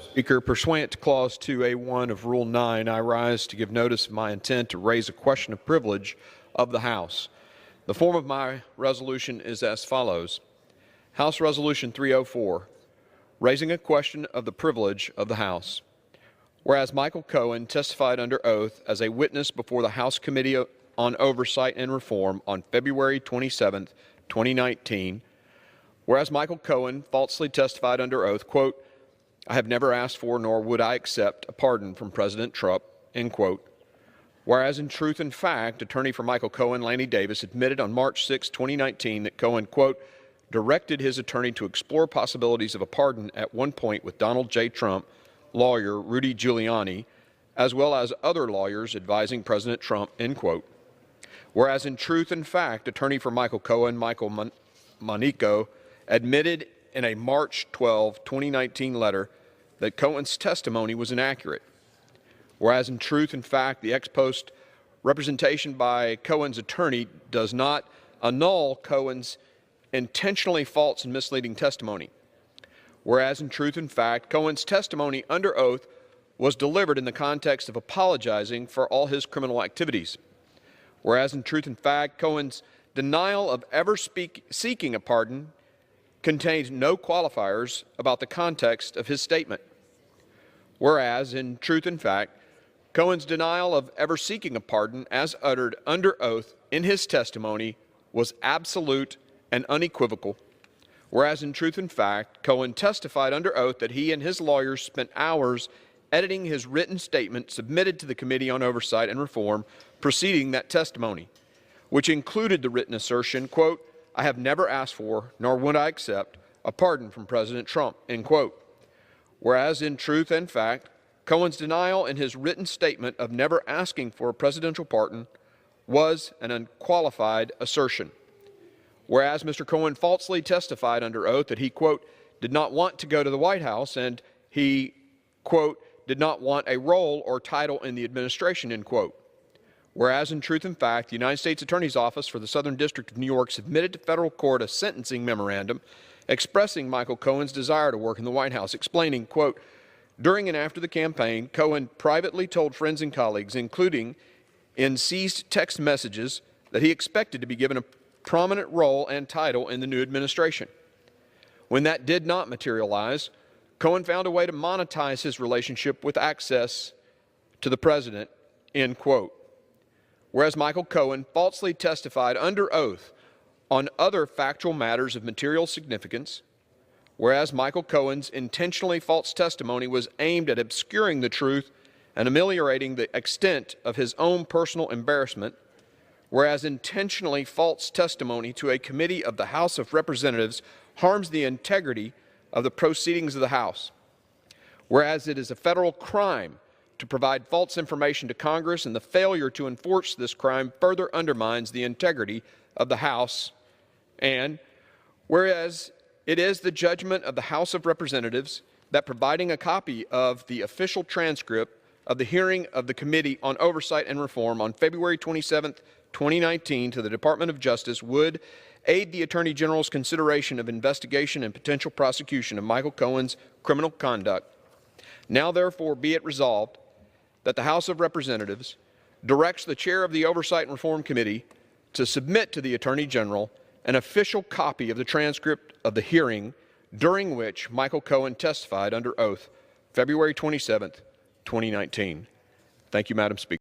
Speaker, pursuant to Clause 2A1 of Rule 9, I rise to give notice of my intent to raise a question of privilege of the House. The form of my resolution is as follows. House Resolution 304, raising a question of the privilege of the House. Whereas Michael Cohen testified under oath as a witness before the House Committee on Oversight and Reform on February 27, 2019, whereas Michael Cohen falsely testified under oath, quote, I have never asked for nor would I accept a pardon from President Trump, end quote. Whereas in truth and fact, attorney for Michael Cohen, Lanny Davis, admitted on March 6, 2019 that Cohen, quote, directed his attorney to explore possibilities of a pardon at one point with Donald J. Trump, lawyer Rudy Giuliani, as well as other lawyers advising President Trump, end quote. Whereas in truth and fact, attorney for Michael Cohen, Michael Monico, admitted in a March 12, 2019 letter that Cohen's testimony was inaccurate. Whereas in truth and fact, the ex post representation by Cohen's attorney does not annul Cohen's intentionally false and misleading testimony. Whereas in truth and fact, Cohen's testimony under oath was delivered in the context of apologizing for all his criminal activities. Whereas in truth and fact, Cohen's denial of ever seeking a pardon contained no qualifiers about the context of his statement. Whereas, in truth and fact, Cohen's denial of ever seeking a pardon as uttered under oath in his testimony was absolute and unequivocal. Whereas, in truth and fact, Cohen testified under oath that he and his lawyers spent hours editing his written statement submitted to the Committee on Oversight and Reform preceding that testimony, which included the written assertion, quote, I have never asked for, nor would I accept, a pardon from President Trump, end quote. Whereas in truth and fact, Cohen's denial in his written statement of never asking for a presidential pardon was an unqualified assertion. Whereas Mr. Cohen falsely testified under oath that he, quote, did not want to go to the White House and he, quote, did not want a role or title in the administration, end quote. Whereas in truth and fact, the United States Attorney's Office for the Southern District of New York submitted to federal court a sentencing memorandum expressing Michael Cohen's desire to work in the White House, explaining, quote, during and after the campaign, Cohen privately told friends and colleagues, including in seized text messages, that he expected to be given a prominent role and title in the new administration. When that did not materialize, Cohen found a way to monetize his relationship with access to the president, end quote. Whereas Michael Cohen falsely testified under oath on other factual matters of material significance, whereas Michael Cohen's intentionally false testimony was aimed at obscuring the truth and ameliorating the extent of his own personal embarrassment, whereas intentionally false testimony to a committee of the House of Representatives harms the integrity of the proceedings of the House, whereas it is a federal crime to provide false information to Congress, and the failure to enforce this crime further undermines the integrity of the House. And whereas it is the judgment of the House of Representatives that providing a copy of the official transcript of the hearing of the Committee on Oversight and Reform on February 27, 2019 to the Department of Justice would aid the Attorney General's consideration of investigation and potential prosecution of Michael Cohen's criminal conduct. Now therefore be it resolved that the House of Representatives directs the chair of the Oversight and Reform Committee to submit to the Attorney General an official copy of the transcript of the hearing during which Michael Cohen testified under oath, February 27, 2019. Thank you, Madam Speaker.